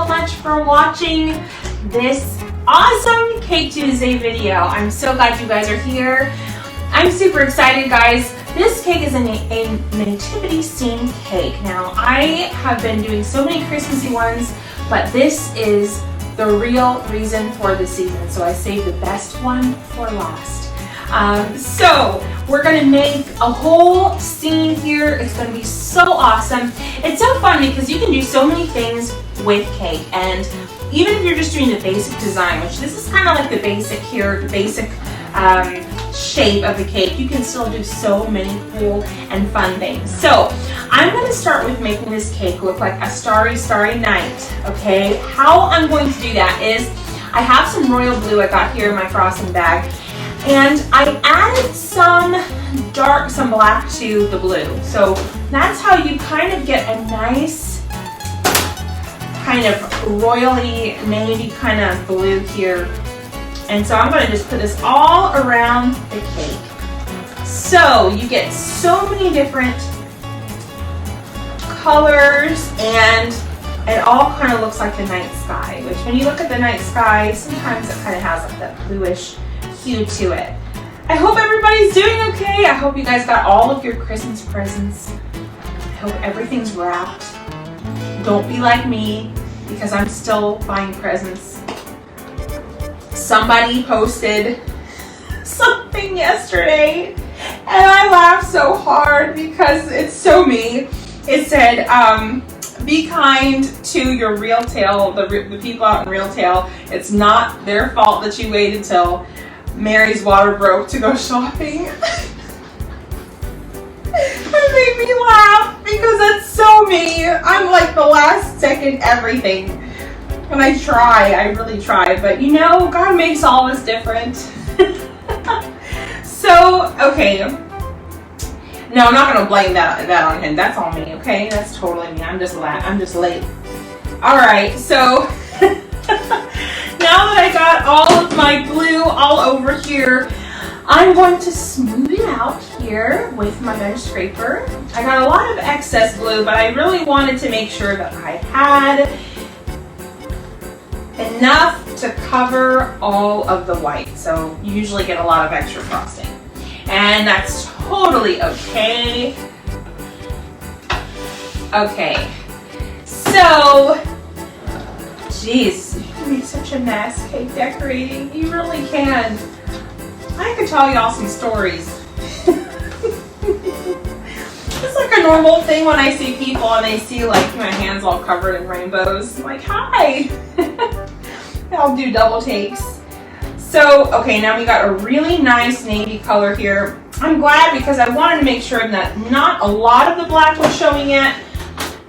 much for watching this awesome Cake Tuesday video. I'm so glad you guys are here. I'm super excited, guys. This cake is a nativity scene cake. Now, I have been doing so many Christmassy ones, but this is the real reason for the season. So I saved the best one for last. So we're gonna make a whole scene here. It's gonna be so awesome. It's so fun because you can do so many things with cake, and even if you're just doing the basic design, which this is kind of like the basic here, the basic shape of the cake, you can still do so many cool and fun things. So I'm going to start with making this cake look like a starry night. Okay, how I'm going to do that is I have some royal blue I got here in my frosting bag, and I added some black to the blue. So that's how you kind of get a nice kind of royally navy kind of blue here. And so I'm going to just put this all around the cake. So you get so many different colors, and it all kind of looks like the night sky, which when you look at the night sky, sometimes it kind of has like that bluish hue to it. I hope everybody's doing okay. I hope you guys got all of your Christmas presents. I hope everything's wrapped. Don't be like me, because I'm still buying presents. Somebody posted something yesterday, and I laughed so hard because it's so me. It said, be kind to your retail, the people out in retail. It's not their fault that you waited till Mary's water broke to go shopping. It made me laugh because that's so me. I'm like the last second everything. And I really try, but you know, God makes all of us different. So, okay. No, I'm not gonna blame that on him. That's all me, okay? That's totally me. I'm just late. Alright, so now that I got all of my glue all over here, I'm going to smooth it out here with my bench scraper. I got a lot of excess glue, but I really wanted to make sure that I had enough to cover all of the white. So you usually get a lot of extra frosting, and that's totally okay. Okay, so geez, you can make such a mess cake decorating. You really can. I could tell y'all some stories. It's like a normal thing when I see people and they see like my hands all covered in rainbows. I'm like, hi. I'll do double takes. So, okay, now we got a really nice navy color here. I'm glad because I wanted to make sure that not a lot of the black was showing yet,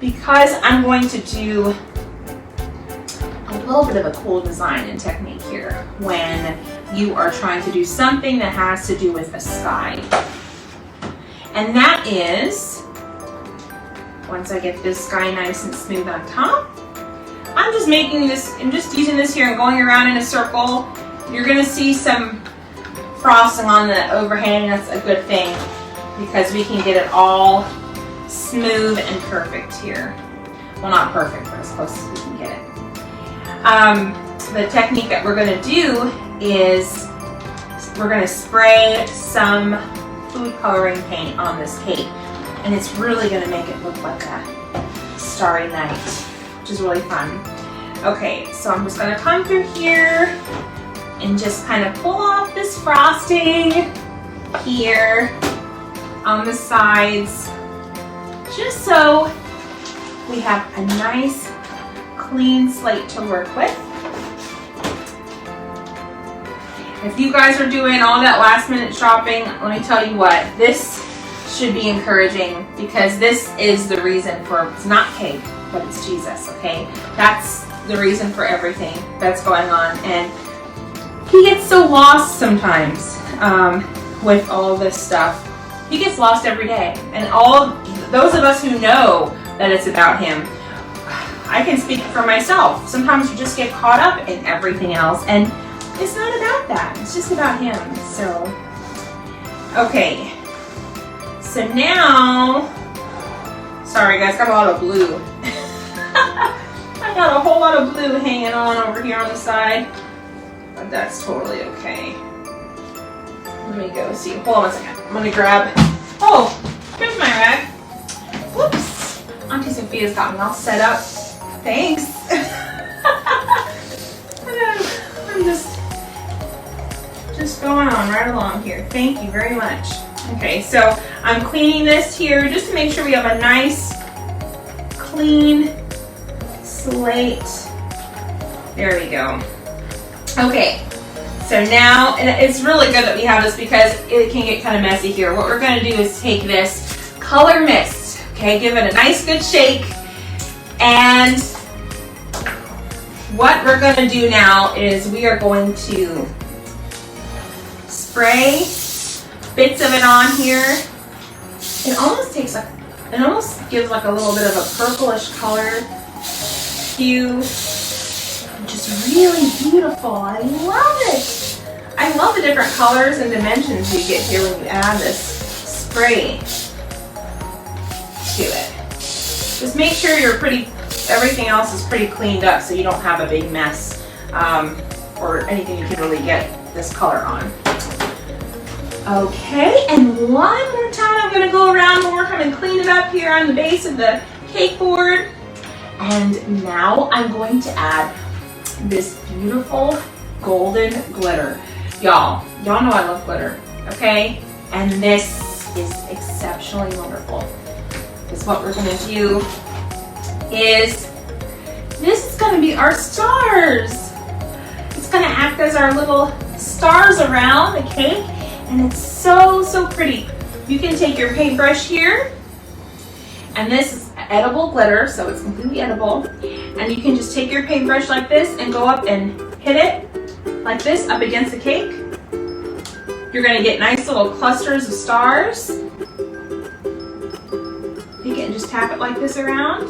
because I'm going to do a little bit of a cool design and technique here when you are trying to do something that has to do with a sky. And that is, once I get this sky nice and smooth on top, I'm just making this, I'm just using this here and going around in a circle. You're gonna see some frosting on the overhang. That's a good thing because we can get it all smooth and perfect here. Well, not perfect, but as close as we can get it. The technique that we're gonna do is we're gonna spray some food coloring paint on this cake, and it's really gonna make it look like a starry night, which is really fun. Okay, so I'm just gonna come through here and just kind of pull off this frosting here on the sides, just so we have a nice clean slate to work with. If you guys are doing all that last minute shopping, let me tell you what, this should be encouraging, because this is the reason for, it's not cake, but it's Jesus, okay? That's the reason for everything that's going on. And he gets so lost sometimes with all this stuff. He gets lost every day. And all those of us who know that it's about him, I can speak for myself. Sometimes you just get caught up in everything else, and it's not about that. It's just about him. So, okay. So now, sorry guys, got a lot of blue. I got a whole lot of blue glue hanging on over here on the side, but that's totally okay. Let me go see. Hold on a second. I'm gonna grab. Oh, here's my rag. Whoops. Auntie Sophia's got me all set up. Thanks. I'm just going on right along here. Thank you very much. Okay, so I'm cleaning this here just to make sure we have a nice, clean slate. There we go. Okay, so now, and it's really good that we have this because it can get kind of messy here. What we're going to do is take this color mist, okay, give it a nice good shake, and what we're going to do now is we are going to spray bits of it on here. It almost takes like, it almost gives like a little bit of a purplish color hue. Just really beautiful. I love it. I love the different colors and dimensions you get here when you add this spray to it. Just make sure everything else is pretty cleaned up so you don't have a big mess or anything you can really get this color on. Okay, and one more time I'm going to go around one more time and clean it up here on the base of the cake board. And now I'm going to add this beautiful golden glitter. Y'all know I love glitter, okay? And this is exceptionally wonderful. Because what we're going to do is, this is going to be our stars. It's going to act as our little stars around the cake. And it's so, so pretty. You can take your paintbrush here, and this is edible glitter, so it's completely edible. And you can just take your paintbrush like this and go up and hit it like this up against the cake. You're gonna get nice little clusters of stars. You can just tap it like this around.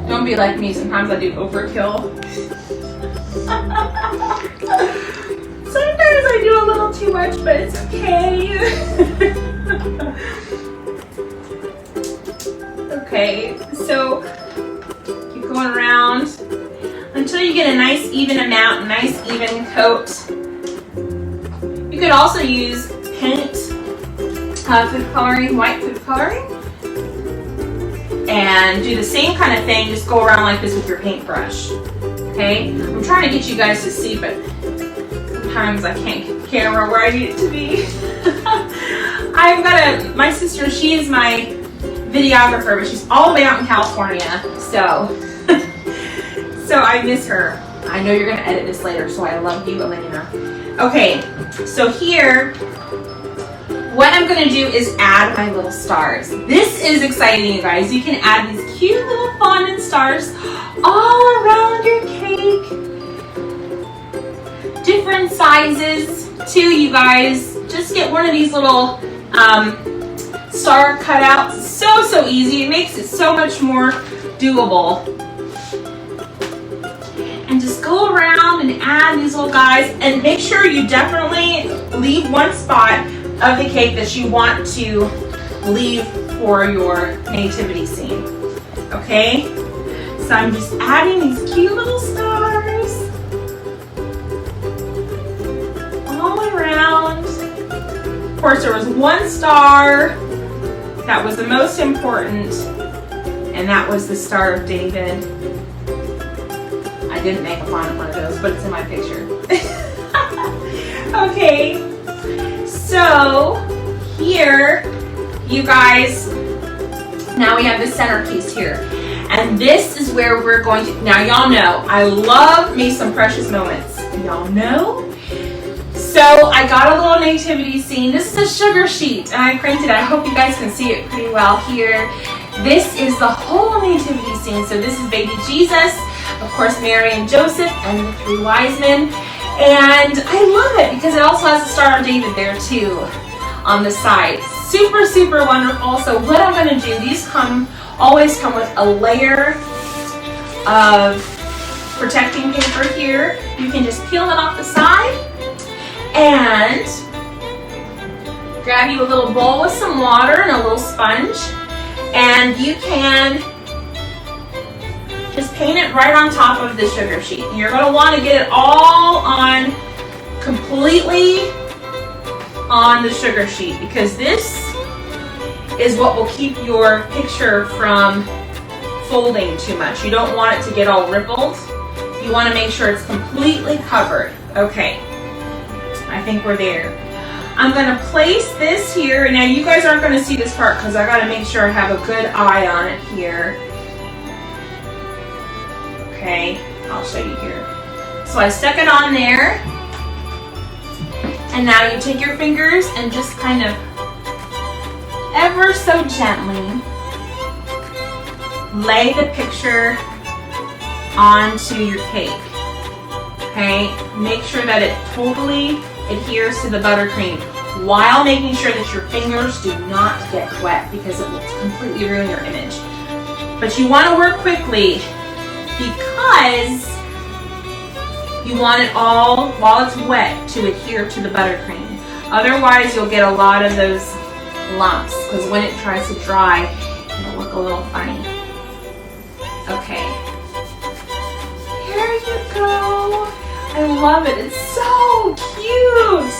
Don't be like me, sometimes I do overkill. Sometimes I do a little too much, but it's okay. Okay, so keep going around until you get a nice even amount, a nice even coat. You could also use paint, food coloring, white food coloring, and do the same kind of thing, just go around like this with your paintbrush. Okay, I'm trying to get you guys to see, but sometimes I can't get the camera where I need it to be. My sister, she is my videographer, but she's all the way out in California, so I miss her. I know you're gonna edit this later, so I love you, Elena. Okay, so here, what I'm gonna do is add my little stars. This is exciting, you guys. You can add these cute little fondant stars all around your cake. Different sizes too, you guys. Just get one of these little star cutouts. So easy. It makes it so much more doable. And just go around and add these little guys, and make sure you definitely leave one spot of the cake that you want to leave for your nativity scene. Okay? So I'm just adding these cute little stars all around. Of course, there was one star that was the most important, and that was the Star of David. I didn't make one of those, but it's in my picture. Okay, so here, you guys, now we have the centerpiece here. And this is where we're going to, now y'all know, I love me some precious moments. Y'all know? So I got a little nativity scene. This is a sugar sheet, and I printed it. I hope you guys can see it pretty well here. This is the whole nativity scene. So this is baby Jesus, of course Mary and Joseph, and the three wise men. And I love it because it also has the Star of David there too on the side. Super, super wonderful. So what I'm going to do, these always come with a layer of protecting paper here. You can just peel it off the side and grab you a little bowl with some water and a little sponge, And you can just paint it right on top of the sugar sheet. And you're going to want to get it all on, completely on the sugar sheet, because this is what will keep your picture from folding too much. You don't want it to get all rippled. You want to make sure it's completely covered. Okay, I think we're there. I'm going to place this here. Now you guys aren't going to see this part because I got to make sure I have a good eye on it here. Okay, I'll show you here. So I stuck it on there. And now you take your fingers and just kind of ever so gently lay the picture onto your cake. Okay, make sure that it totally adheres to the buttercream while making sure that your fingers do not get wet, because it will completely ruin your image. But you want to work quickly because you want it all, while it's wet, to adhere to the buttercream. Otherwise, you'll get a lot of those lumps, because when it tries to dry, it'll look a little funny. Okay. There you go. I love it. It's so cute.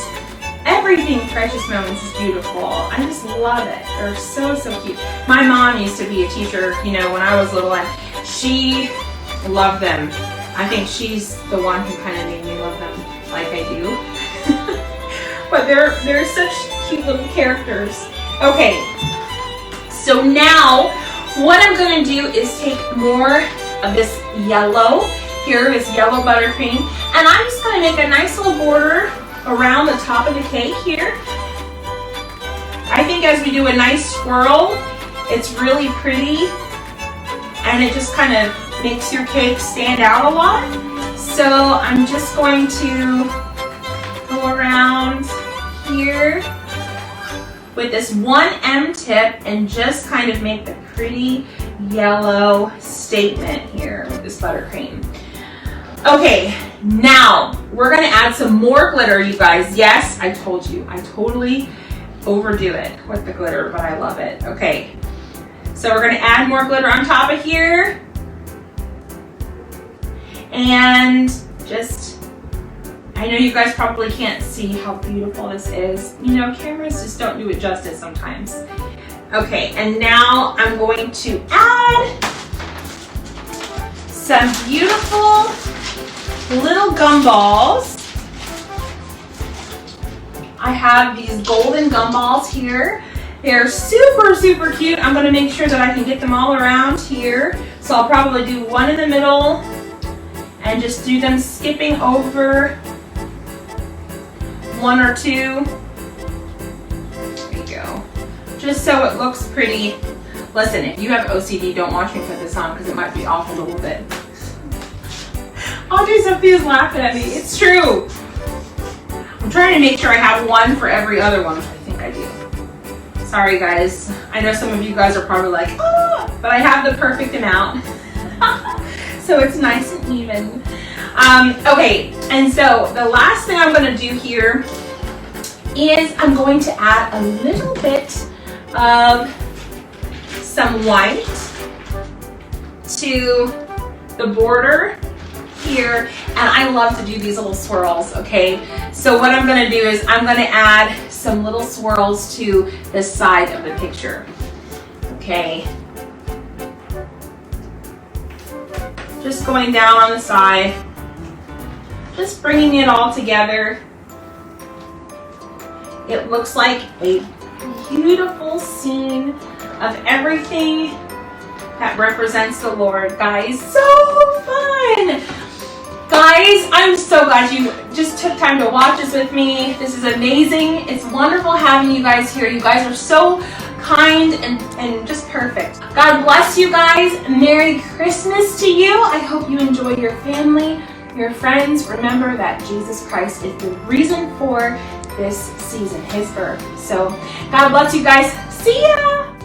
Everything Precious Moments is beautiful. I just love it. They're so, so cute. My mom used to be a teacher, you know, when I was little, and she loved them. I think she's the one who kind of made me love them like I do. But they're such cute little characters. Okay, so now what I'm going to do is take more of this yellow here, this yellow buttercream, and I'm just going to make a nice little border around the top of the cake here. I think as we do a nice swirl, it's really pretty, and it just kind of makes your cake stand out a lot. So I'm just going to go around here with this 1M tip and just kind of make the pretty yellow statement here with this buttercream. Okay, now we're gonna add some more glitter, you guys. Yes, I told you, I totally overdo it with the glitter, but I love it. Okay, so we're gonna add more glitter on top of here. And just, I know you guys probably can't see how beautiful this is. You know, cameras just don't do it justice sometimes. Okay, and now I'm going to add some beautiful little gumballs. I have these golden gumballs here. They're super, super cute. I'm gonna make sure that I can get them all around here. So I'll probably do one in the middle and just do them skipping over one or two. There you go. Just so it looks pretty. Listen, if you have OCD, don't watch me put this on because it might be off a little bit. Audrey Sophia's laughing at me. It's true. I'm trying to make sure I have one for every other one, which I think I do. Sorry guys. I know some of you guys are probably like, oh, but I have the perfect amount. So it's nice and even. Okay, and so the last thing I'm going to do here is I'm going to add a little bit of some white to the border here, and I love to do these little swirls, okay? So what I'm going to do is I'm going to add some little swirls to the side of the picture, okay? Just going down on the side, just bringing it all together. It looks like a beautiful scene of everything that represents the Lord, guys. So fun! Guys, I'm so glad you just took time to watch this with me. This is amazing. It's wonderful having you guys here. You guys are so kind and just perfect. God bless you guys. Merry Christmas to you. I hope you enjoy your family, your friends. Remember that Jesus Christ is the reason for this season, his birth. So God bless you guys. See ya!